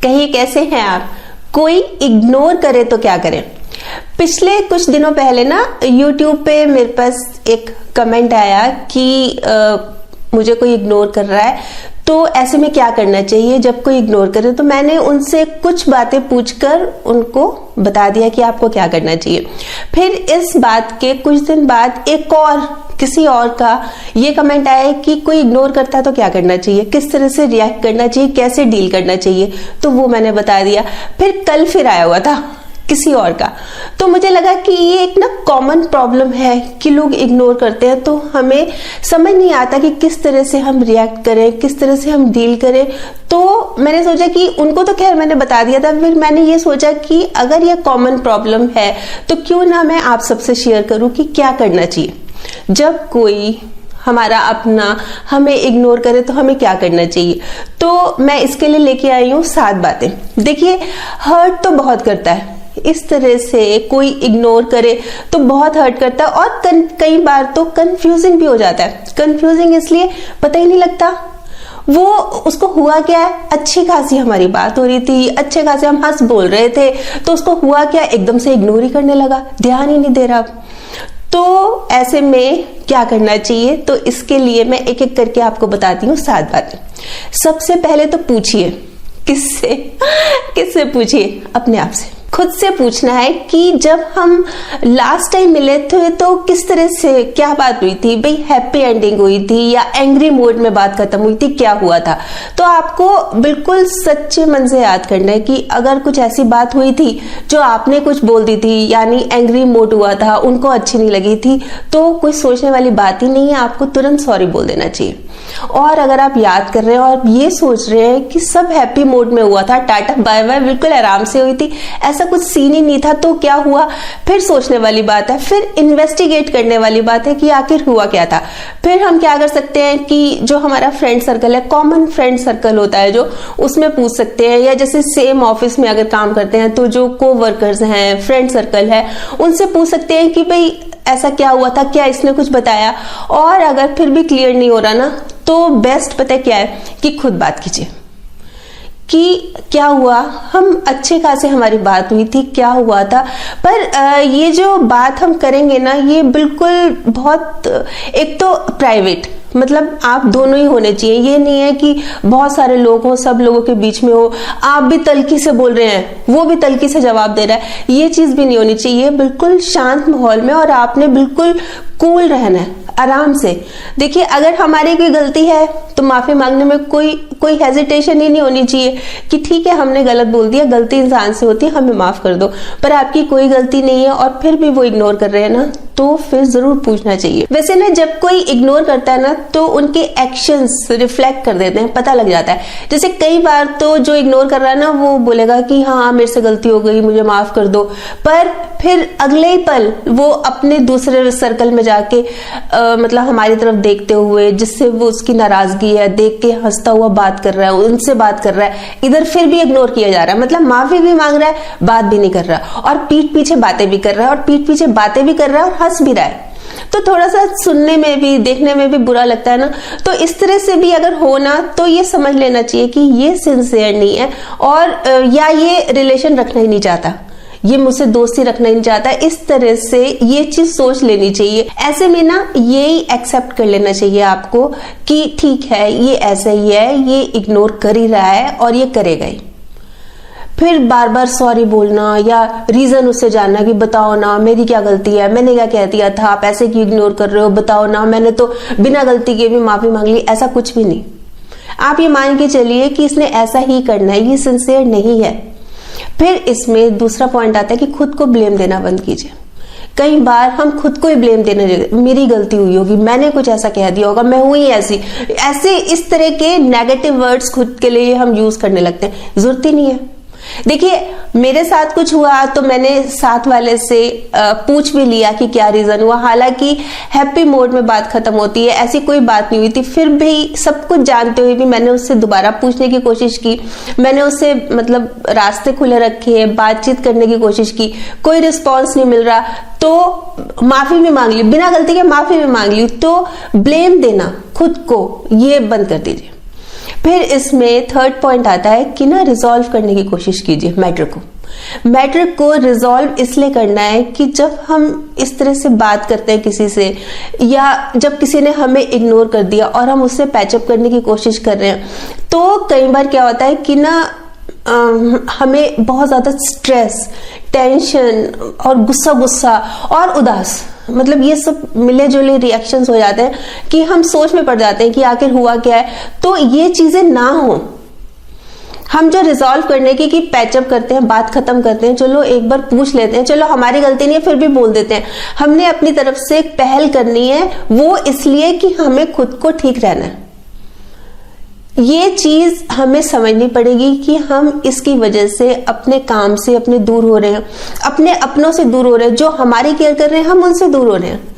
कहीं कैसे हैं आप? कोई इग्नोर करे तो क्या करें? पिछले कुछ दिनों पहले ना YouTube पे मेरे पास एक कमेंट आया कि मुझे कोई इग्नोर कर रहा है, तो ऐसे में क्या करना चाहिए जब कोई इग्नोर करे। तो मैंने उनसे कुछ बातें पूछकर उनको बता दिया कि आपको क्या करना चाहिए। फिर इस बात के कुछ दिन बाद एक और किसी और का ये कमेंट आया कि कोई इग्नोर करता है तो क्या करना चाहिए, किस तरह से रिएक्ट करना चाहिए, कैसे डील करना चाहिए, तो वो मैंने बता दिया। फिर कल फिर आया हुआ था किसी और का, तो मुझे लगा कि ये एक ना कॉमन प्रॉब्लम है कि लोग इग्नोर करते हैं, तो हमें समझ नहीं आता कि किस तरह से हम रिएक्ट करें, किस तरह से हम डील करें। तो मैंने सोचा कि उनको तो खैर मैंने बता दिया था, फिर मैंने ये सोचा कि अगर ये कॉमन प्रॉब्लम है तो क्यों ना मैं आप सबसे शेयर करूं कि क्या करना चाहिए जब कोई हमारा अपना हमें इग्नोर करे, तो हमें क्या करना चाहिए। तो मैं इसके लिए लेके आई हूँ 7 बातें। देखिए, हर्ट तो बहुत करता है, इस तरह से कोई इग्नोर करे तो बहुत हर्ट करता है, और कई बार तो कंफ्यूजिंग भी हो जाता है। कंफ्यूजिंग इसलिए पता ही नहीं लगता वो उसको हुआ क्या है। अच्छी खासी हमारी बात हो रही थी, अच्छे खासे हम हंस बोल रहे थे, तो उसको हुआ क्या, एकदम से इग्नोर ही करने लगा, ध्यान ही नहीं दे रहा। तो ऐसे में क्या करना चाहिए, तो इसके लिए मैं एक एक करके आपको बताती हूँ 7 बातें। सबसे पहले तो पूछिए, किससे पूछिए? अपने आप से, खुद से पूछना है कि जब हम लास्ट टाइम मिले थे तो किस तरह से क्या बात हुई थी, भाई हैप्पी एंडिंग हुई थी या एंग्री मोड में बात खत्म हुई थी, क्या हुआ था। तो आपको बिल्कुल सच्चे मन से याद करना है कि अगर कुछ ऐसी बात हुई थी जो आपने कुछ बोल दी थी, यानी एंग्री मोड हुआ था, उनको अच्छी नहीं लगी थी, तो कोई सोचने वाली बात ही नहीं है, आपको तुरंत सॉरी बोल देना चाहिए। और अगर आप याद कर रहे हैं और ये सोच रहे हैं कि सब हैप्पी मोड में हुआ था, टाटा बाय बाय बिल्कुल आराम से हुई थी, ऐसा कुछ सीन ही नहीं था, तो क्या हुआ, फिर सोचने वाली बात है, फिर इन्वेस्टिगेट करने वाली बात है कि आखिर हुआ क्या था। फिर हम क्या कर सकते हैं कि जो हमारा फ्रेंड सर्कल है, कॉमन फ्रेंड सर्कल होता है जो, उसमें पूछ सकते हैं, या जैसे सेम ऑफिस में अगर काम करते हैं तो जो को वर्कर्स हैं, फ्रेंड सर्कल है, उनसे पूछ सकते हैं कि भाई ऐसा क्या हुआ था, क्या इसने कुछ बताया। और अगर फिर भी क्लियर नहीं हो रहा ना, तो बेस्ट पता है क्या है कि खुद बात कीजिए कि क्या हुआ, हम अच्छे खासे हमारी बात हुई थी, क्या हुआ था। पर ये जो बात हम करेंगे ना, ये बिल्कुल बहुत एक तो प्राइवेट, मतलब आप दोनों ही होने चाहिए। ये नहीं है कि बहुत सारे लोग हो, सब लोगों के बीच में हो, आप भी तल्खी से बोल रहे हैं, वो भी तल्खी से जवाब दे रहा है, ये चीज भी नहीं होनी चाहिए। बिल्कुल शांत माहौल में, और आपने बिल्कुल कूल रहना है, आराम से। देखिए, अगर हमारी कोई गलती है तो माफी मांगने में कोई हेजिटेशन ही नहीं होनी चाहिए कि ठीक है हमने गलत बोल दिया, गलती इंसान से होती है, हमें माफ कर दो। पर आपकी कोई गलती नहीं है और फिर भी वो इग्नोर कर रहे हैं ना, तो फिर जरूर पूछना चाहिए। वैसे ना, जब कोई इग्नोर करता है ना, तो उनके एक्शंस रिफ्लेक्ट कर देते हैं, पता लग जाता है। जैसे कई बार तो जो इग्नोर कर रहा है ना, वो बोलेगा कि हाँ मेरे से गलती हो गई, मुझे माफ कर दो, पर फिर अगले ही पल वो अपने दूसरे सर्कल में जाके मतलब हमारी तरफ देखते हुए, जिससे वो उसकी नाराजगी है, देख के हंसता हुआ बात कर रहा है, उनसे बात कर रहा है, इधर फिर भी इग्नोर किया जा रहा है, मतलब माफी भी मांग रहा है, बात भी नहीं कर रहा, और पीठ पीछे बातें भी कर रहा है, और पीठ पीछे बातें भी कर रहा है, और हंस भी रहा है। तो थोड़ा सा सुनने में भी, देखने में भी बुरा लगता है ना। तो इस तरह से भी अगर हो ना, तो ये समझ लेना चाहिए कि ये सिंसियर नहीं है, और या ये रिलेशन रखना ही नहीं चाहता, ये मुझसे दोस्ती रखना ही नहीं चाहता। इस तरह से ये चीज सोच लेनी चाहिए। ऐसे में ना यही एक्सेप्ट कर लेना चाहिए आपको कि ठीक है, ये ऐसा ही है, ये इग्नोर कर ही रहा है और ये करेगा ही। फिर बार बार सॉरी बोलना या रीजन उससे जानना कि बताओ ना मेरी क्या गलती है, मैंने क्या कह दिया था, आप ऐसे क्यों इग्नोर कर रहे हो, बताओ ना, मैंने तो बिना गलती के भी माफी मांग ली, ऐसा कुछ भी नहीं। आप ये मान के चलिए कि इसने ऐसा ही करना है, ये सिंसियर नहीं है। फिर इसमें दूसरा पॉइंट आता है कि खुद को ब्लेम देना बंद कीजिए। कई बार हम खुद को ही ब्लेम देने लगे, मेरी गलती हुई होगी, मैंने कुछ ऐसा कह दिया होगा, मैं हुई ऐसे इस तरह के नेगेटिव वर्ड्स खुद के लिए हम यूज करने लगते हैं, जरूरत ही नहीं है। देखिए, मेरे साथ कुछ हुआ तो मैंने साथ वाले से पूछ भी लिया कि क्या रीजन हुआ, हालांकि हैप्पी मोड में बात खत्म होती है, ऐसी कोई बात नहीं हुई थी, फिर भी सब कुछ जानते हुए भी मैंने उससे दोबारा पूछने की कोशिश की, मैंने उससे मतलब रास्ते खुले रखे, बातचीत करने की कोशिश की, कोई रिस्पॉन्स नहीं मिल रहा, तो माफी भी मांग ली, बिना गलती के माफी भी मांग ली। तो ब्लेम देना खुद को ये बंद कर दीजिए। फिर इसमें थर्ड पॉइंट आता है कि ना रिजॉल्व करने की कोशिश कीजिए मैटर को रिजॉल्व इसलिए करना है कि जब हम इस तरह से बात करते हैं किसी से, या जब किसी ने हमें इग्नोर कर दिया और हम उससे पैचअप करने की कोशिश कर रहे हैं, तो कई बार क्या होता है कि ना हमें बहुत ज्यादा स्ट्रेस, टेंशन और गुस्सा और उदास, मतलब ये सब मिले जुले रिएक्शंस हो जाते हैं कि हम सोच में पड़ जाते हैं कि आखिर हुआ क्या है। तो ये चीजें ना हो, हम जो रिजॉल्व करने की कि पैचअप करते हैं, बात खत्म करते हैं, चलो एक बार पूछ लेते हैं, चलो हमारी गलती नहीं है फिर भी बोल देते हैं, हमने अपनी तरफ से एक पहल करनी है, वो इसलिए कि हमें खुद को ठीक रहना है। ये चीज हमें समझनी पड़ेगी कि हम इसकी वजह से अपने काम से अपने दूर हो रहे हैं, अपने अपनों से दूर हो रहे हैं, जो हमारी केयर कर रहे हैं हम उनसे दूर हो रहे हैं।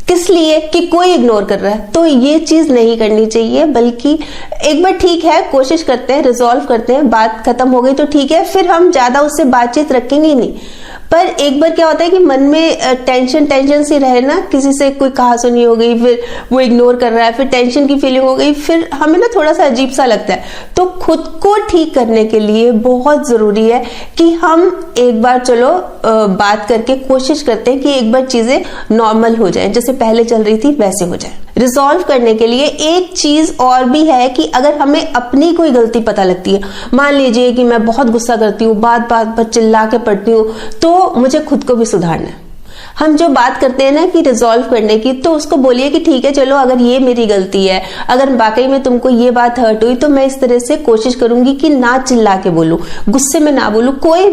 किस लिए? कि कोई इग्नोर कर रहा है। तो ये चीज नहीं करनी चाहिए, बल्कि एक बार ठीक है, कोशिश करते हैं, रिजॉल्व करते हैं, बात खत्म हो गई तो ठीक है, फिर हम ज्यादा उससे बातचीत रखेंगे ही नहीं। पर एक बार क्या होता है कि मन में टेंशन सी रहे ना, किसी से कोई कहा सुनी हो गई, फिर वो इग्नोर कर रहा है, फिर टेंशन की फीलिंग हो गई, फिर हमें ना थोड़ा सा अजीब सा लगता है। तो खुद को ठीक करने के लिए बहुत जरूरी है कि हम एक बार चलो बात करके कोशिश करते हैं कि एक बार चीजें नॉर्मल हो जाए, जैसे पहले चल रही थी वैसे हो जाए। रिजॉल्व करने के लिए एक चीज और भी है कि अगर हमें अपनी कोई गलती पता लगती है, मान लीजिए कि मैं बहुत गुस्सा करती हूँ, बात बात पर चिल्ला के पड़ती हूँ, तो मुझे खुद को भी सुधारना है। हम जो बात करते हैं ना कि रिजॉल्व करने की, तो उसको बोलिए कि ठीक है चलो, अगर ये मेरी गलती है, अगर वाकई में तुमको ये बात हर्ट हुई, तो मैं इस तरह से कोशिश करूंगी कि ना चिल्ला के बोलूं, गुस्से में ना बोलूं। कोई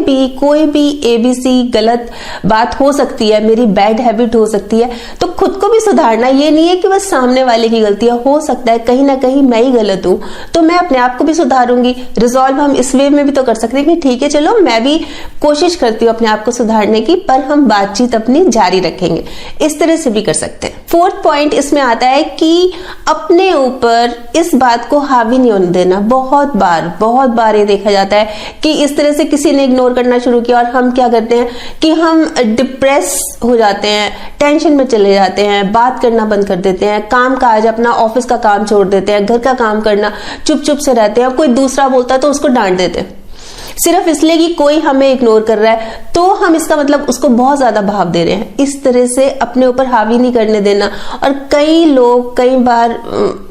भी ABC गलत बात हो सकती है, मेरी बैड हैबिट हो सकती है, तो खुद को भी सुधारना। ये नहीं है कि बस सामने वाले की गलती है, हो सकता है कहीं ना कहीं मैं ही गलत हूं, तो मैं अपने आप को भी सुधारूंगी। रिजॉल्व हम इस वे में भी तो कर सकते हैं कि ठीक है चलो, मैं भी कोशिश करती हूँ अपने आप को सुधारने की, पर हम बातचीत अपनी जारी रखेंगे। इस तरह से भी कर सकते हैं। फोर्थ पॉइंट इसमें आता है कि अपने ऊपर इस बात को हावी नहीं होने देना। बहुत बार ये देखा जाता है कि इस तरह से किसी ने इग्नोर करना शुरू किया और हम क्या करते हैं कि हम डिप्रेस हो जाते हैं, टेंशन में चले जाते हैं, बात करना बंद कर देते हैं, काम काज अपना ऑफिस का काम छोड़ देते हैं, घर का काम करना, चुप से रहते हैं। कोई दूसरा बोलता है तो उसको डांट देते हैं, सिर्फ इसलिए कि कोई हमें इग्नोर कर रहा है, तो हम इसका मतलब उसको बहुत ज्यादा भाव दे रहे हैं। इस तरह से अपने ऊपर हावी नहीं करने देना। और कई लोग कई बार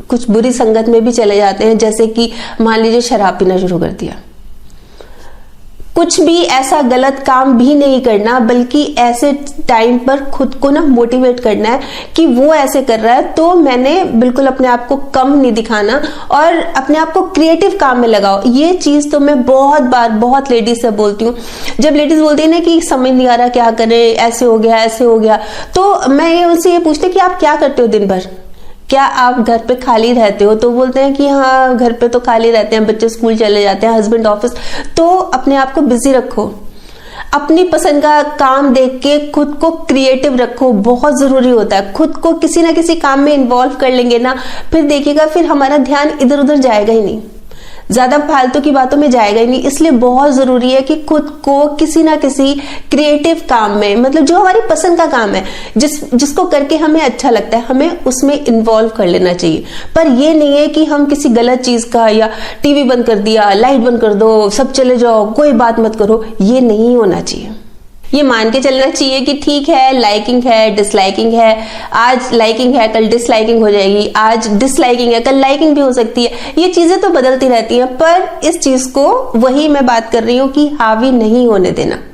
कुछ बुरी संगत में भी चले जाते हैं, जैसे कि मान लीजिए शराब पीना शुरू कर दिया। कुछ भी ऐसा गलत काम भी नहीं करना, बल्कि ऐसे टाइम पर खुद को ना मोटिवेट करना है कि वो ऐसे कर रहा है तो मैंने बिल्कुल अपने आप को कम नहीं दिखाना और अपने आप को क्रिएटिव काम में लगाओ। ये चीज तो मैं बहुत लेडीज से बोलती हूँ। जब लेडीज बोलती है ना कि समझ नहीं आ रहा क्या करे, ऐसे हो गया, तो मैं उनसे ये पूछती हूँ कि आप क्या करते हो दिन भर? क्या आप घर पे खाली रहते हो? तो बोलते हैं कि हाँ घर पे तो खाली रहते हैं, बच्चे स्कूल चले जाते हैं, हस्बैंड ऑफिस। तो अपने आप को बिजी रखो, अपनी पसंद का काम देख के खुद को क्रिएटिव रखो, बहुत जरूरी होता है। खुद को किसी ना किसी काम में इन्वॉल्व कर लेंगे ना, फिर देखिएगा फिर हमारा ध्यान इधर उधर जाएगा ही नहीं, ज्यादा फालतू की बातों में जाएगा ही नहीं। इसलिए बहुत जरूरी है कि खुद को किसी ना किसी क्रिएटिव काम में, मतलब जो हमारी पसंद का काम है, जिसको करके हमें अच्छा लगता है, हमें उसमें इन्वॉल्व कर लेना चाहिए। पर ये नहीं है कि हम किसी गलत चीज का, या टीवी बंद कर दिया, लाइट बंद कर दो, सब चले जाओ, कोई बात मत करो, ये नहीं होना चाहिए। ये मान के चलना चाहिए कि ठीक है, लाइकिंग है, डिसलाइकिंग है, आज लाइकिंग है कल डिसलाइकिंग हो जाएगी, आज डिसलाइकिंग है कल लाइकिंग भी हो सकती है। ये चीजें तो बदलती रहती हैं, पर इस चीज को वही मैं बात कर रही हूं कि हावी नहीं होने देना।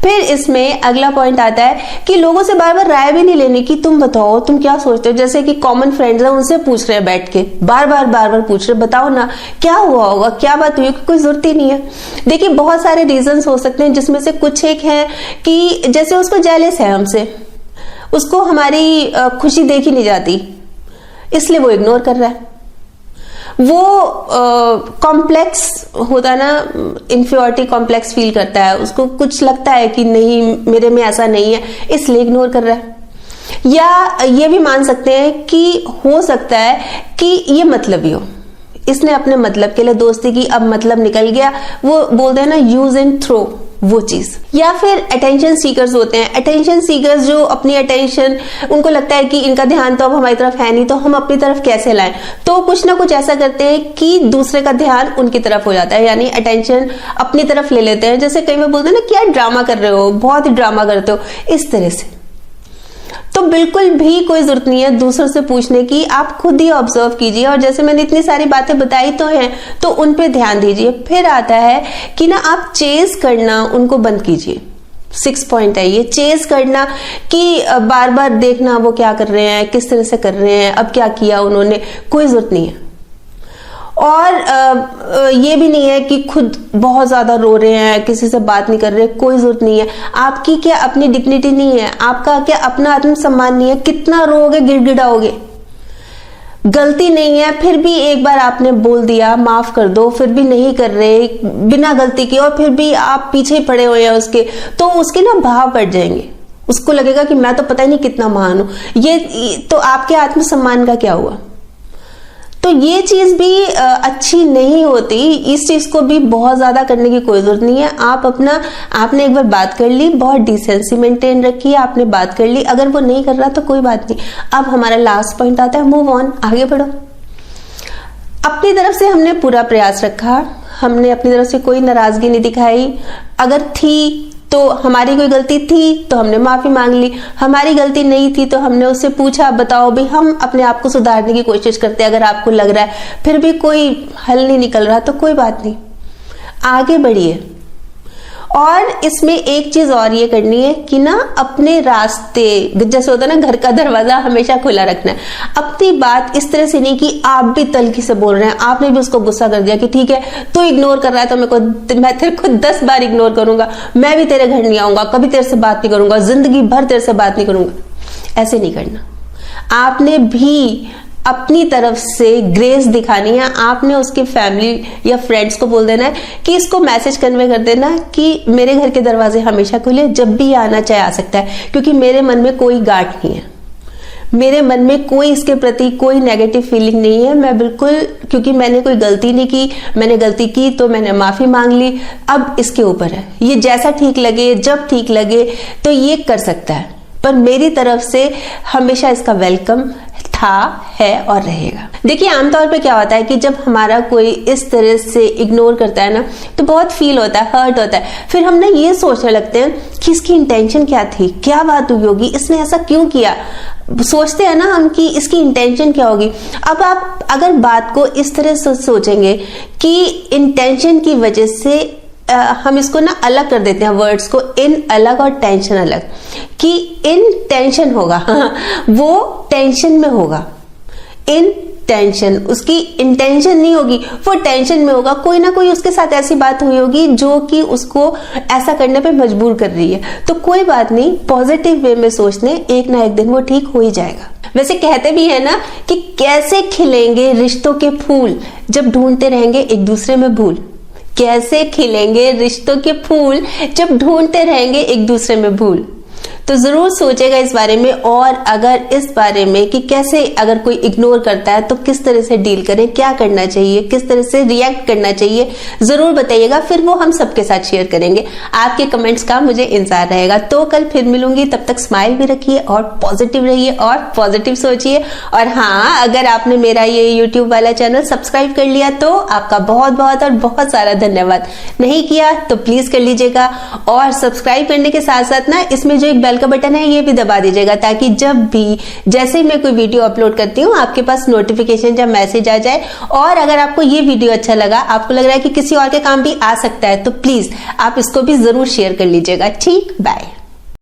फिर इसमें अगला पॉइंट आता है कि लोगों से बार बार राय भी नहीं लेनी कि तुम बताओ तुम क्या सोचते हो। जैसे कि कॉमन फ्रेंड्स हैं, उनसे पूछ रहे हैं बैठ के, बार बार पूछ रहे, बताओ ना क्या हुआ होगा, क्या बात हुई, कोई जरूरत ही नहीं है। देखिए बहुत सारे रीजंस हो सकते हैं, जिसमें से कुछ एक है कि जैसे उसको जेलस है हमसे, उसको हमारी खुशी देखी नहीं जाती, इसलिए वो इग्नोर कर रहा है। वो कॉम्प्लेक्स होता है ना, इंफीरियरिटी कॉम्प्लेक्स फील करता है, उसको कुछ लगता है कि नहीं मेरे में ऐसा नहीं है, इसलिए इग्नोर कर रहा है। या ये भी मान सकते हैं कि हो सकता है कि ये मतलबी हो, इसने अपने मतलब के लिए दोस्ती की, अब मतलब निकल गया। वो बोलते हैं ना यूज एंड थ्रो, वो चीज। या फिर अटेंशन सीकर्स होते हैं, अटेंशन सीकर्स जो अपनी अटेंशन, उनको लगता है कि इनका ध्यान तो अब हमारी तरफ है नहीं, तो हम अपनी तरफ कैसे लाएं, तो कुछ ना कुछ ऐसा करते हैं कि दूसरे का ध्यान उनकी तरफ हो जाता है, यानी अटेंशन अपनी तरफ ले लेते हैं। जैसे कई बार बोलते हैं ना क्या ड्रामा कर रहे हो, बहुत ही ड्रामा करते हो, इस तरह से। तो बिल्कुल भी कोई जरूरत नहीं है दूसरों से पूछने की, आप खुद ही ऑब्जर्व कीजिए। और जैसे मैंने इतनी सारी बातें बताई तो हैं, तो उन पे ध्यान दीजिए। फिर आता है कि ना आप चेज करना उनको बंद कीजिए। 6 पॉइंट है ये, चेज करना कि बार बार देखना वो क्या कर रहे हैं, किस तरह से कर रहे हैं, अब क्या किया उन्होंने, कोई जरूरत नहीं है। और ये भी नहीं है कि खुद बहुत ज्यादा रो रहे हैं, किसी से बात नहीं कर रहे, कोई जरूरत नहीं है। आपकी क्या अपनी डिग्निटी नहीं है, आपका क्या अपना आत्मसम्मान नहीं है, कितना रोगे, गिड़गिड़ाओगे। गलती नहीं है फिर भी एक बार आपने बोल दिया माफ कर दो, फिर भी नहीं कर रहे बिना गलती के, और फिर भी आप पीछे पड़े हुए हैं उसके, तो उसके ना भाव बढ़ जाएंगे। उसको लगेगा कि मैं तो पता ही नहीं कितना महान हूं। ये तो आपके आत्मसम्मान का क्या हुआ। तो ये चीज भी अच्छी नहीं होती। इस चीज को भी बहुत ज्यादा करने की कोई जरूरत नहीं है। आप अपना, आपने एक बार बात कर ली, बहुत डिसेंसी मेंटेन रखी, आपने बात कर ली, अगर वो नहीं कर रहा तो कोई बात नहीं। अब हमारा लास्ट पॉइंट आता है मूव ऑन, आगे बढ़ो। अपनी तरफ से हमने पूरा प्रयास रखा, हमने अपनी तरफ से कोई नाराजगी नहीं दिखाई। अगर थी तो हमारी कोई गलती थी तो हमने माफी मांग ली, हमारी गलती नहीं थी तो हमने उससे पूछा बताओ भी, हम अपने आप को सुधारने की कोशिश करते हैं। अगर आपको लग रहा है फिर भी कोई हल नहीं निकल रहा तो कोई बात नहीं, आगे बढ़िए। और इसमें एक चीज और ये करनी है कि ना अपने रास्ते, जैसे होता है ना घर का दरवाजा हमेशा खुला रखना है। अपनी बात इस तरह से नहीं कि आप भी तल्खी से बोल रहे हैं, आपने भी उसको गुस्सा कर दिया कि ठीक है तू इग्नोर कर रहा है तो मैं तेरे को 10 बार इग्नोर करूंगा, मैं भी तेरे घर नहीं आऊंगा, कभी तेरे से बात नहीं करूंगा, जिंदगी भर तेरे से बात नहीं करूंगा। ऐसे नहीं करना। आपने भी अपनी तरफ से ग्रेस दिखानी है। आपने उसकी फैमिली या फ्रेंड्स को बोल देना है कि इसको मैसेज कन्वे कर देना कि मेरे घर के दरवाजे हमेशा खुले, जब भी आना चाहे आ सकता है, क्योंकि मेरे मन में कोई गांठ नहीं है, मेरे मन में कोई इसके प्रति कोई नेगेटिव फीलिंग नहीं है। मैं बिल्कुल, क्योंकि मैंने कोई गलती नहीं की, मैंने गलती की तो मैंने माफी मांग ली, अब इसके ऊपर है, ये जैसा ठीक लगे, जब ठीक लगे तो ये कर सकता है, पर मेरी तरफ से हमेशा इसका वेलकम था, है और रहेगा। देखिए आमतौर पे क्या होता है कि जब हमारा कोई इस तरह से इग्नोर करता है ना तो बहुत फील होता है, हर्ट होता है। फिर हम ना ये सोचने लगते हैं कि इसकी इंटेंशन क्या थी, क्या बात हुई होगी, इसने ऐसा क्यों किया। सोचते हैं ना हम कि इसकी इंटेंशन क्या होगी। अब आप अगर बात को इस तरह से सोचेंगे कि इंटेंशन की वजह से हम इसको ना अलग कर देते हैं, वर्ड्स को, इन अलग और टेंशन अलग, कि इन टेंशन होगा वो टेंशन में होगा, इन टेंशन, उसकी इंटेंशन नहीं होगी, वो टेंशन में होगा। कोई ना कोई उसके साथ ऐसी बात हुई होगी जो कि उसको ऐसा करने पे मजबूर कर रही है। तो कोई बात नहीं, पॉजिटिव वे में सोचने, एक ना एक दिन वो ठीक हो ही जाएगा। वैसे कहते भी है ना कि कैसे खिलेंगे रिश्तों के फूल जब ढूंढते रहेंगे एक दूसरे में भूल। कैसे खिलेंगे रिश्तों के फूल जब ढूंढते रहेंगे एक दूसरे में भूल। तो जरूर सोचेगा इस बारे में, और अगर इस बारे में कि कैसे अगर कोई इग्नोर करता है तो किस तरह से डील करें, क्या करना चाहिए, किस तरह से रिएक्ट करना चाहिए, जरूर बताइएगा, फिर वो हम सबके साथ शेयर करेंगे। आपके कमेंट्स का मुझे इंतजार रहेगा। तो कल फिर मिलूंगी, तब तक स्माइल भी रखिए और पॉजिटिव रहिए और पॉजिटिव सोचिए। और हाँ, अगर आपने मेरा ये यूट्यूब वाला चैनल सब्सक्राइब कर लिया तो आपका बहुत बहुत और बहुत सारा धन्यवाद। नहीं किया तो प्लीज कर लीजिएगा, और सब्सक्राइब करने के साथ साथ ना इसमें जो एक बेल का बटन है ये भी दबा दीजिएगा, ताकि जब भी जैसे ही मैं कोई वीडियो अपलोड करती हूँ आपके पास नोटिफिकेशन या मैसेज आ जाए। और अगर आपको ये वीडियो अच्छा लगा, आपको लग रहा है कि किसी और के काम भी आ सकता है, तो प्लीज आप इसको भी जरूर शेयर कर लीजिएगा। ठीक, बाय।